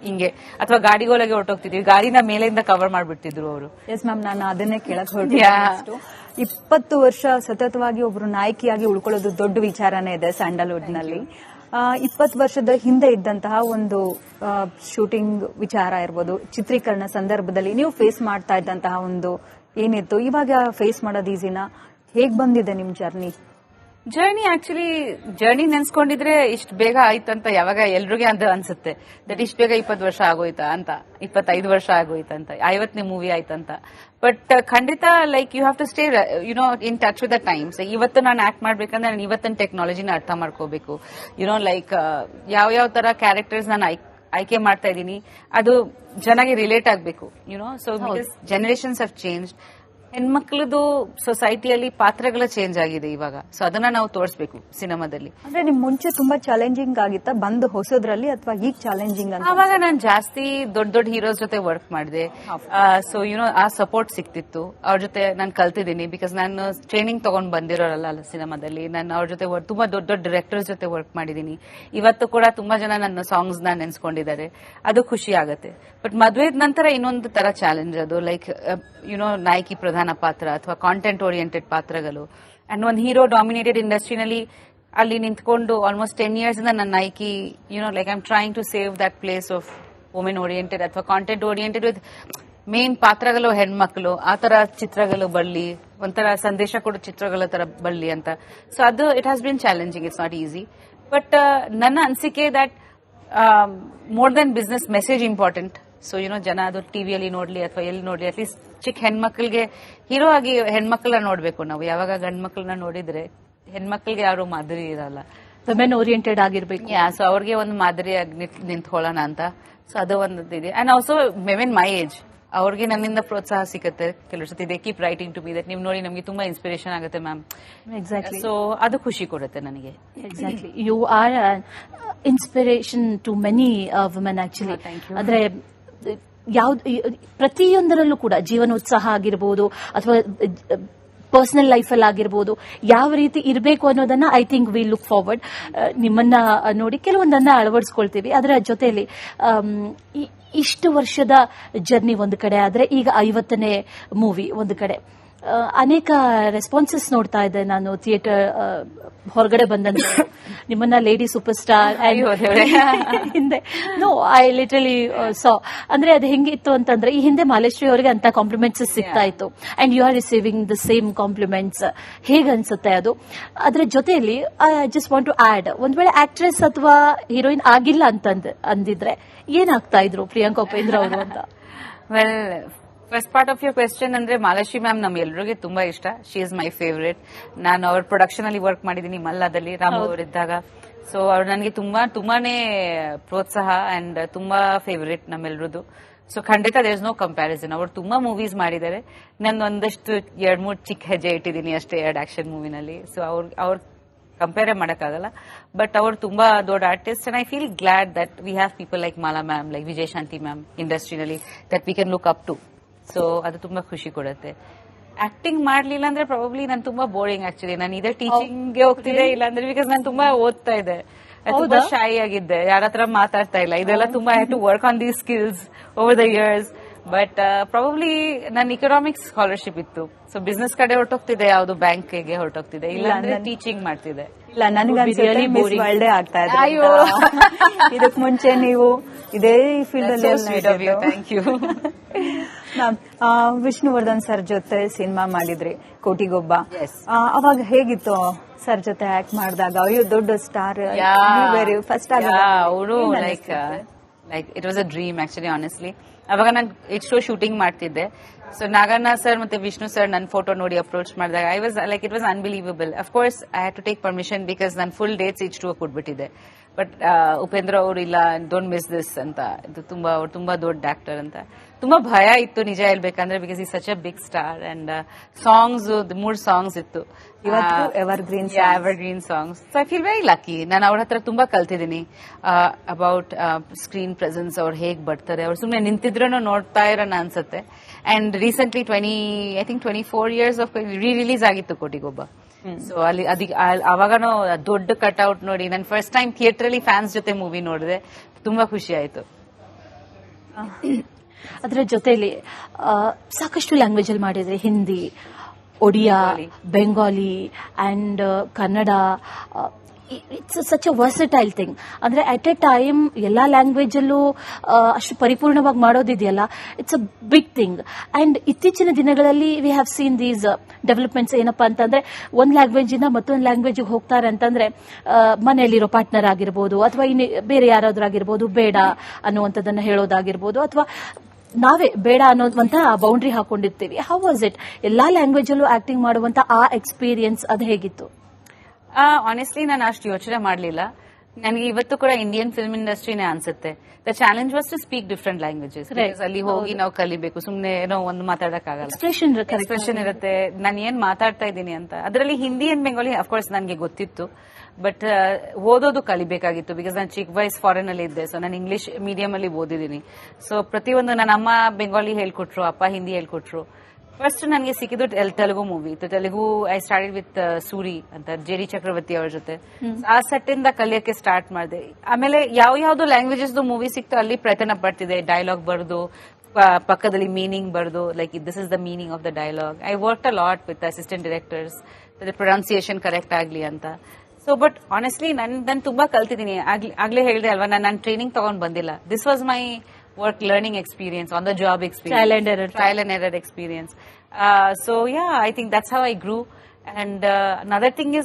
ಹಿಂಗೆ, ಅಥವಾ ಗಾಡಿಗೊಳಗೆ ಹೊರಟೋಗ್ತಿದ್ವಿ, ಗಾಡಿನ ಮೇಲೆಯಿಂದ ಕವರ್ ಮಾಡ್ಬಿಡ್ತಿದ್ರು ಅವರು. ಎಸ್ ಮ್ಯಾಮ್, ನಾನು ಅದನ್ನೇ ಕೇಳಕ್ ಹೊರಟಿದ್ದೆ. 20 ವರ್ಷ ಸತತವಾಗಿ ಒಬ್ರು ನಾಯಕಿಯಾಗಿ ಉಳ್ಕೊಳ್ಳೋದು ದೊಡ್ಡ ವಿಚಾರನೇ ಇದೆ ಸ್ಯಾಂಡಲ್ವುಡ್ ನಲ್ಲಿ. 20 ವರ್ಷದ ಹಿಂದೆ ಇದ್ದಂತಹ ಒಂದು ಶೂಟಿಂಗ್ ವಿಚಾರ ಇರ್ಬೋದು, ಚಿತ್ರೀಕರಣ ಸಂದರ್ಭದಲ್ಲಿ ನೀವು ಫೇಸ್ ಮಾಡ್ತಾ ಇದ್ದಂತಹ ಒಂದು ಏನಿತ್ತು, ಇವಾಗ ಫೇಸ್ ಮಾಡೋದು ಈಸಿನಾ? ಹೇಗ್ ಬಂದಿದೆ ನಿಮ್ ಜರ್ನಿ ನೆನ್ಸ್ಕೊಂಡಿದ್ರೆ ಇಷ್ಟು ಬೇಗ ಆಯ್ತಂತ ಯಾವಾಗ ಎಲ್ರಿಗೂ ಅದು ಅನ್ಸುತ್ತೆ, ದಟ್ ಇಷ್ಟು ಬೇಗ 20 ವರ್ಷ ಆಗೋಯ್ತಾ ಅಂತ, 25 ವರ್ಷ ಆಗೋಯ್ತಂತ, 50ನೇ ಮೂವಿ ಆಯ್ತಂತ. ಬಟ್ ಖಂಡಿತ like you have to stay in touch with the times. ಇವತ್ತು ನಾನು ಆಕ್ಟ್ ಮಾಡ್ಬೇಕಂದ್ರೆ ನಾನು ಇವತ್ತಿನ ಟೆಕ್ನಾಲಜಿನ ಅರ್ಥ ಮಾಡ್ಕೋಬೇಕು. ಲೈಕ್ ಯಾವ ತರ ಕ್ಯಾರೆಕ್ಟರ್ಸ್ ನಾನು ಆಯ್ಕೆ ಮಾಡ್ತಾ ಇದ್ದೀನಿ, ಅದು ಜನಗೆ ರಿಲೇಟ್ ಆಗಬೇಕು. So because generations have change. ಹೆಣ್ಮಕ್ಳದು ಸೊಸೈಟಿಯಲ್ಲಿ ಪಾತ್ರಗಳು ಚೇಂಜ್ ಆಗಿದೆ ಇವಾಗ. ಸೊ ಅದನ್ನ ನಾವು ತೋರಿಸಬೇಕು ಸಿನಿಮಾದಲ್ಲಿ. ಅಂದ್ರೆ ನಿಮ್ ಮುಂಚೆ ತುಂಬಾ ಚಾಲೆಂಜಿಂಗ್ ಆಗಿತ್ತಾ ಬಂದು ಹೊಸದ್ರಲ್ಲಿ, ಅಥವಾ ಈಗ ಚಾಲೆಂಜಿಂಗ್ ಅಂತ? ಅವಾಗ ನಾನು ಜಾಸ್ತಿ ದೊಡ್ಡ ಹೀರೋಸ್ ಜೊತೆ ವರ್ಕ್ ಮಾಡಿದೆ. ಸೊ ಆ ಸಪೋರ್ಟ್ ಸಿಕ್ತಿತ್ತು. ಅವ್ರ ಜೊತೆ ನಾನು ಕಲ್ತಿದ್ದೀನಿ. ಬಿಕಾಸ್ ನಾನು ಟ್ರೈನಿಂಗ್ ತಗೊಂಡ್ ಬಂದಿರೋರಲ್ಲ ಸಿನಿಮಾದಲ್ಲಿ. ನಾನು ಅವ್ರ ಜೊತೆ ತುಂಬಾ ದೊಡ್ಡ ಡೈರೆಕ್ಟರ್ಸ್ ಜೊತೆ ವರ್ಕ್ ಮಾಡಿದ್ದೀನಿ. ಇವತ್ತು ಕೂಡ ತುಂಬಾ ಜನ ನನ್ನ ಸಾಂಗ್ಸ್ ನ ನೆನ್ಸ್ಕೊಂಡಿದ್ದಾರೆ. ಅದು ಖುಷಿ ಆಗುತ್ತೆ. ಬಟ್ ಮದುವೆ ನಂತರ ಇನ್ನೊಂದು ತರ ಚಾಲೆಂಜ್ ಅದು. ಲೈಕ್ ನಾಯಕಿ ಪ್ರಧಾನ ಪಾತ್ರ ಅಥವಾ ಕಾಂಟೆಂಟ್ ಓರಿಯೆಂಟೆಡ್ ಪಾತ್ರಗಳು. ಅಂಡ್ ಒಂದು ಹೀರೋ ಡಾಮಿನೇಟೆಡ್ ಇಂಡಸ್ಟ್ರಿನಲ್ಲಿ ಅಲ್ಲಿ ನಿಂತ್ಕೊಂಡು ಆಲ್ಮೋಸ್ಟ್ 10 years ಇಂದ ನನ್ನ ನಾಯಕಿ like I am trying to save that place of women oriented ಅಥವಾ ಕಾಂಟೆಂಟ್ ಓರಿಯೆಂಟೆಡ್ ವಿತ್ ಮೇನ್ ಪಾತ್ರಗಳು ಹೆಣ್ಮಕ್ಳು. ಆ ತರ ಚಿತ್ರಗಳು ಬರಲಿ, ಒಂಥರ ಸಂದೇಶ ಕೊಡೋ ಚಿತ್ರಗಳ ತರ ಬರಲಿ ಅಂತ. ಸೊ ಅದು it has been challenging. It's not easy. But ನನ್ನ ಅನಿಸಿಕೆ that more than business message important. So ಜನ ಅದು ಟಿವಿಯಲ್ಲಿ ನೋಡ್ಲಿ ಅಥವಾ ಎಲ್ಲಿ ನೋಡ್ಲಿ, ಅಟ್ಲೀಸ್ಟ್ ಚಿಕ್ಕ ಹೆಣ್ಮಕ್ಳಿಗೆ ಹೀರೋ ಆಗಿ ಹೆಣ್ಮಕ್ಳನ್ನ ನೋಡ್ಬೇಕು ನಾವು. ಯಾವಾಗ ಗಂಡ್ ಮಕ್ಳನ್ನ ನೋಡಿದ್ರೆ ಹೆಣ್ಮಕ್ಳಿಗೆ ಯಾರು ಮಾದರಿ ಇರಲ್ಲ. ವುಮೆನ್ ಓರಿಯೆಂಟೆಡ್ ಆಗಿರ್ಬೇಕು. ಸೊ ಅವ್ರಿಗೆ ಒಂದು ಮಾದರಿಯಾಗಿ ನಿಂತ್ಕೊಳ್ಳೋಣ ಅಂತ. ಸೊ ಅದು ಒಂದು ಇದೆ. And also men my age, ಅವ್ರಿಗೆ ನನ್ನಿಂದ ಪ್ರೋತ್ಸಾಹ ಸಿಗುತ್ತೆ ಕೆಲವು ಸತಿ. They keep writing to me that ನೀವು ನೋಡಿ ನಮಗೆ ತುಂಬಾ ಇನ್ಸ್ಪಿರೇಷನ್ ಆಗುತ್ತೆ ಮ್ಯಾಮ್. ಎಕ್ಸಾಕ್ಟ್ಲಿ. ಸೊ ಅದು ಖುಷಿ ಕೊಡುತ್ತೆ ನನಗೆ. Exactly. You are inspiration to many women actually. ಅಂದ್ರೆ ಯಾವ್ದು ಪ್ರತಿಯೊಂದರಲ್ಲೂ ಕೂಡ ಜೀವನೋತ್ಸಾಹ ಆಗಿರ್ಬೋದು ಅಥವಾ ಪರ್ಸನಲ್ ಲೈಫಲ್ಲಿ ಆಗಿರ್ಬೋದು, ಯಾವ ರೀತಿ ಇರಬೇಕು ಅನ್ನೋದನ್ನ I think we look forward. ನಿಮ್ಮನ್ನ ನೋಡಿ ಕೆಲವೊಂದನ್ನ ಅಳವಡಿಸ್ಕೊಳ್ತೀವಿ. ಅದರ ಜೊತೆಯಲ್ಲಿ ಇಷ್ಟು ವರ್ಷದ ಜರ್ನಿ ಒಂದು ಕಡೆ ಆದ್ರೆ, ಈಗ 50ನೇ ಮೂವಿ ಒಂದು ಕಡೆ, ಅನೇಕ ರೆಸ್ಪಾನ್ಸಸ್ ನೋಡ್ತಾ ಇದ್ದೆ ನಾನು ಥಿಯೇಟರ್ ಹೊರಗಡೆ ಬಂದಂತ. ನಿಮ್ಮನ್ನ ಲೇಡಿ ಸೂಪರ್ ಸ್ಟಾರ್ ಹಿಂದೆ ನೋ ಐ ಲಿಟರಲಿ ಸಾ. ಅಂದ್ರೆ ಅದು ಹೆಂಗಿತ್ತು ಅಂತಂದ್ರೆ, ಈ ಹಿಂದೆ ಮಾಲೇಶ್ವರಿ ಅವರಿಗೆ ಅಂತ ಕಾಂಪ್ಲಿಮೆಂಟ್ಸ್ ಸಿಗ್ತಾ ಇತ್ತು, and you are receiving the same compliments. ಹೇಗೆ ಅನ್ಸುತ್ತೆ ಅದು? ಅದರ ಜೊತೆಯಲ್ಲಿ I just want to add, ಒಂದ್ ವೇಳೆ ಆಕ್ಟ್ರೆಸ್ ಅಥವಾ ಹೀರೋಯಿನ್ ಆಗಿಲ್ಲ ಅಂದಿದ್ರೆ ಏನಾಗ್ತಾ ಇದ್ರು ಪ್ರಿಯಾಂಕಾ ಉಪೇಂದ್ರ ಅವರು ಅಂತ? Well, first part of your question ಅಂದ್ರೆ ಮಾಲಾಶ್ರೀ ಮ್ಯಾಮ್ ನಮ್ ಎಲ್ರಿಗೆ ತುಂಬಾ ಇಷ್ಟ. She is my favourite. ನಾನು ಅವ್ರ ಪ್ರೊಡಕ್ಷನ್ ಅಲ್ಲಿ ವರ್ಕ್ ಮಾಡಿದೀನಿ ಮಲ್ಲದಲ್ಲಿ, ರಾಮು ಅವರಿದ್ದಾಗ. ಸೊ ಅವ್ರು ನನಗೆ ತುಂಬಾನೇ ಪ್ರೋತ್ಸಾಹ ಅಂಡ್ ತುಂಬಾ ಫೇವರೇಟ್ ನಮ್ಮೆಲ್ರದ್ದು. ಸೊ ಖಂಡಿತ ದೇರ್ ಇಸ್ ನೋ ಕಂಪ್ಯಾರಿಸನ್. ಅವ್ರು ತುಂಬಾ ಮೂವೀಸ್ ಮಾಡಿದ್ದಾರೆ. ನಾನು ಒಂದಷ್ಟು 2-3 ಚಿಕ್ಕ ಹೆಜ್ಜೆ ಇಟ್ಟಿದ್ದೀನಿ ಅಷ್ಟೇ 2 ಆಕ್ಷನ್ ಮೂವಿನಲ್ಲಿ. ಸೊ ಅವ್ರ ಕಂಪೇರ್ ಮಾಡಕ್ಕಾಗಲ್ಲ. ಬಟ್ ಅವ್ರು ತುಂಬಾ ದೊಡ್ಡ artist. And I feel glad that we have people like Mala ma'am, like Vijay Shanti ma'am ಇಂಡಸ್ಟ್ರಿನಲ್ಲಿ that we can look up to. So ಅದು ತುಂಬಾ ಖುಷಿ ಕೊಡುತ್ತೆ. ಆಕ್ಟಿಂಗ್ ಮಾಡ್ಲಿಲ್ಲ ಅಂದ್ರೆ ಪ್ರಾಬಬ್ಲಿ ನಾನು ತುಂಬಾ ಬೋರಿಂಗ್ ಆಕ್ಚುಲಿ. ನಾನು ಇದೇ ಟೀಚಿಂಗ್ಗೆ ಹೋಗ್ತಿದ್ದೆ, ಇಲ್ಲ ಅಂದ್ರೆ ಬಿಕಾಸ್ ನಾನು ತುಂಬಾ ಓದ್ತಾ ಇದ್ದೆ, ತುಂಬಾ ಶೈ ಆಗಿದ್ದೆ, ಯಾರ ಹತ್ರ ಮಾತಾಡ್ತಾ ಇಲ್ಲ. ಇದೆಲ್ಲ ತುಂಬಾ I have to work on these skills over the years. But probably ನನ್ನ ಇಕನಾಮಿಕ್ಸ್ ಸ್ಕಾಲರ್ಶಿಪ್ ಇತ್ತು. ಸೊ ಬಿಸ್ನೆಸ್ ಕಡೆ ಹೊರಟೋಗ್ತಿದೆ, ಯಾವ್ದು ಬ್ಯಾಂಕ್ಗೆ ಹೊರಟೋಗ್ತಿದೆ, ಇಲ್ಲ ಅಂದ್ರೆ ಟೀಚಿಂಗ್ ಮಾಡ್ತಿದ್ದೆ. ಇಲ್ಲ, ನನಗೆ ಮಿಸ್ ವರ್ಲ್ಡ್ ಆಗ್ತಾ ಇದೆ. ಅಯ್ಯೋ, ಇದಕ್ ಮುಂಚೆ ನೀವು ಇದೇ ಫೀಲ್ಡ್ ಅಲ್ಲಿ. Thank you ma'am. Vishnuvardhan sir ಜೊತೆ ಸಿನಿಮಾ ಮಾಡಿದ್ರಿ, ಕೋಟಿಗೊಬ್ಬ. ಅವಾಗ ಹೇಗಿತ್ತು ಸರ್ ಜೊತೆ ಆಕ್ಟ್ ಮಾಡಿದಾಗ? ಅಯ್ಯೋ, ದೊಡ್ಡ ಸ್ಟಾರ್ ಫಸ್ಟ್ ಅವರು. Like it was a dream actually, honestly. ಅವಾಗ ನಾನು ಎಷ್ಟೋ ಶೂಟಿಂಗ್ ಮಾಡ್ತಿದ್ದೆ. ಸೊ ನಾಗಣ್ಣ ಸರ್ ಮತ್ತೆ ವಿಷ್ಣು ಸರ್ ನನ್ನ ಫೋಟೋ ನೋಡಿ ಅಪ್ರೋಚ್ ಮಾಡಿದಾಗ I was like it was unbelievable. Of course I had to take permission because ನಾನು ಫುಲ್ ಡೇಟ್ಸ್ ಇಷ್ಟು ಕೊಟ್ಬಿಟ್ಟಿದ್ದೆ. ಬಟ್ ಉಪೇಂದ್ರ ಅವರು ಇಲ್ಲ, ಡೋಂಟ್ ಮಿಸ್ ದಿಸ್ ಅಂತ. ಇದು ಅವ್ರು ತುಂಬಾ ದೊಡ್ಡ ಆಕ್ಟರ್ ಅಂತ ತುಂಬಾ ಭಯ ಇತ್ತು ನಿಜ ಹೇಳ್ಬೇಕಂದ್ರೆ, ಬಿಕಾಸ್ ಈ such a big star. And songs 3 songs ಇತ್ತು, evergreen songs. So I feel very lucky. ನಾನು ಅವ್ರ ಹತ್ರ ತುಂಬಾ ಕಲ್ತಿದ್ದೀನಿ ಅಬೌಟ್ ಸ್ಕ್ರೀನ್ ಪ್ರೆಸೆನ್ಸ್. ಅವ್ರು ಹೇಗ್ ಬರ್ತಾರೆ, ಅವ್ರು ಸುಮ್ಮನೆ ನಿಂತಿದ್ರೂ ನೋಡ್ತಾ ಇರೋಣ ಅನ್ಸುತ್ತೆ. And recently 24 years of release ಆಗಿತ್ತು ಕೋಟಿಗೊಬ್ಬ. ಸೊ ಅಲ್ಲಿ ಅವಾಗನೂ ದೊಡ್ಡ ಕಟ್ಔಟ್ ನೋಡಿ ನಾನು ಫಸ್ಟ್ ಟೈಮ್ ಥಿಯೇಟರ್ ಅಲ್ಲಿ ಫ್ಯಾನ್ಸ್ ಜೊತೆ ಮೂವಿ ನೋಡಿದೆ. ತುಂಬಾ ಖುಷಿ ಆಯ್ತು. ಅದರ ಜೊತೆಲಿ ಸಾಕಷ್ಟು ಲ್ಯಾಂಗ್ವೇಜ್ ಅಲ್ಲಿ ಮಾಡಿದ್ರೆ Hindi, Odia, Bengali and Kannada. It's such a versatile thing. ಅಂದ್ರೆ ಅಟ್ ಎ ಟೈಮ್ ಎಲ್ಲಾ ಲ್ಯಾಂಗ್ವೇಜ್ ಅಲ್ಲೂ ಅಷ್ಟು ಪರಿಪೂರ್ಣವಾಗಿ ಮಾಡೋದಿದೆಯಲ್ಲ, it's a big thing. And ಇತ್ತೀಚಿನ ದಿನಗಳಲ್ಲಿ we have seen these developments. ಏನಪ್ಪಾ ಅಂತಂದ್ರೆ ಒಂದ್ ಲ್ಯಾಂಗ್ವೇಜ್ ಇಂದ ಮತ್ತೊಂದು ಲ್ಯಾಂಗ್ವೇಜ್ ಹೋಗ್ತಾರೆ ಅಂತಂದ್ರೆ ಮನೆಯಲ್ಲಿರೋ ಪಾರ್ಟ್ನರ್ ಆಗಿರ್ಬೋದು ಅಥವಾ ಇನ್ನು ಬೇರೆ ಯಾರಾದ್ರೂ ಆಗಿರ್ಬೋದು ಬೇಡ ಅನ್ನುವಂಥದ್ದನ್ನ ಹೇಳೋದಾಗಿರ್ಬೋದು, ಅಥವಾ ನಾವೇ ಬೇಡ ಅನ್ನೋದಂತ ಬೌಂಡ್ರಿ ಹಾಕೊಂಡಿರ್ತೀವಿ. ಹೌ ವಾಸ್ ಇಟ್ ಎಲ್ಲಾ ಲ್ಯಾಂಗ್ವೇಜ್ ಅಲ್ಲೂ ಆಕ್ಟಿಂಗ್ ಮಾಡುವಂತ ಆ ಎಕ್ಸ್ಪೀರಿಯನ್ಸ್ ಅದು ಹೇಗಿತ್ತು? ಆನೆಸ್ಟ್ಲಿ ನಾನು ಅಷ್ಟು ಯೋಚನೆ ಮಾಡಲಿಲ್ಲ. ನನಗೆ ಇವತ್ತು ಕೂಡ ಇಂಡಿಯನ್ ಫಿಲ್ಮ್ ಇಂಡಸ್ಟ್ರಿನೇ ಅನ್ಸುತ್ತೆ. The challenge was to speak different languages. ಅಲ್ಲಿ ಹೋಗಿ ನಾವು ಕಲಿಬೇಕು, ಸುಮ್ನೆ ಏನೋ ಒಂದು ಮಾತಾಡಕ್ಕಾಗಲ್ಲ, ಎಕ್ಸ್ಪ್ರೆಷನ್ ಇರುತ್ತೆ, ನಾನು ಏನ್ ಮಾತಾಡ್ತಾ ಇದ್ದೀನಿ ಅಂತ. ಅದರಲ್ಲಿ ಹಿಂದಿ ಅಂಡ್ ಬೆಂಗಾಲಿ ಅಫ್ಕೋರ್ಸ್ ನನಗೆ ಗೊತ್ತಿತ್ತು, ಬಟ್ ಓದೋದು ಕಲಿಬೇಕಾಗಿತ್ತು. ಬಿಕಾಸ್ ನಾನು ಚಿಕ್ಕ ವಯಸ್ಸು ಫಾರಿನ್ ಅಲ್ಲಿ ಇದ್ದೆ, ಸೊ ನಾನು ಇಂಗ್ಲಿಷ್ ಮೀಡಿಯಂ ಅಲ್ಲಿ ಓದಿದ್ದೀನಿ. ಸೊ ಪ್ರತಿಯೊಂದು ನನ್ನ ಅಮ್ಮ ಬೆಂಗಾಲಿ ಹೇಳ್ಕೊಟ್ರು, ಅಪ್ಪ ಹಿಂದಿ ಹೇಳ್ಕೊಟ್ರು. ಫಸ್ಟ್ ನನಗೆ ಸಿಕ್ಕಿದ್ದು Telugu movie. Telugu I started with Suri ಅಂತ, ಜೆ.ಡಿ. ಚಕ್ರವರ್ತಿ ಅವ್ರ ಜೊತೆ. ಆ ಸೆಟ್ ಇಂದ ಕಲಿಯಕ್ಕೆ ಸ್ಟಾರ್ಟ್ ಮಾಡಿದೆ. ಆಮೇಲೆ ಯಾವ್ದು ಲ್ಯಾಂಗ್ವೇಜಸ್ ಮೂವಿ ಸಿಕ್ತು ಅಲ್ಲಿ ಪ್ರಯತ್ನ ಪಡ್ತಿದೆ, ಡೈಲಾಗ್ ಬರ್ದು ಪಕ್ಕದಲ್ಲಿ ಮೀನಿಂಗ್ ಬರ್ದು, like this is the meaning of the dialogue. I work a lot with assistant directors, pronunciation correct ಆಗ್ಲಿ ಅಂತ. ಸೊ ಬಟ್ ಆನೆಸ್ಟ್ಲಿ ನಾನು ತುಂಬಾ ಕಲ್ತಿದ್ದೀನಿ. ಆಗ್ಲೇ ಹೇಳಿದೆ ಅಲ್ವಾ, ನಾನು ಟ್ರೈನಿಂಗ್ ತಗೊಂಡ್ ಬಂದಿಲ್ಲ. This was my work learning experience, on the job experience, trial and error experience. So yeah, I think that's how I grew. And another thing is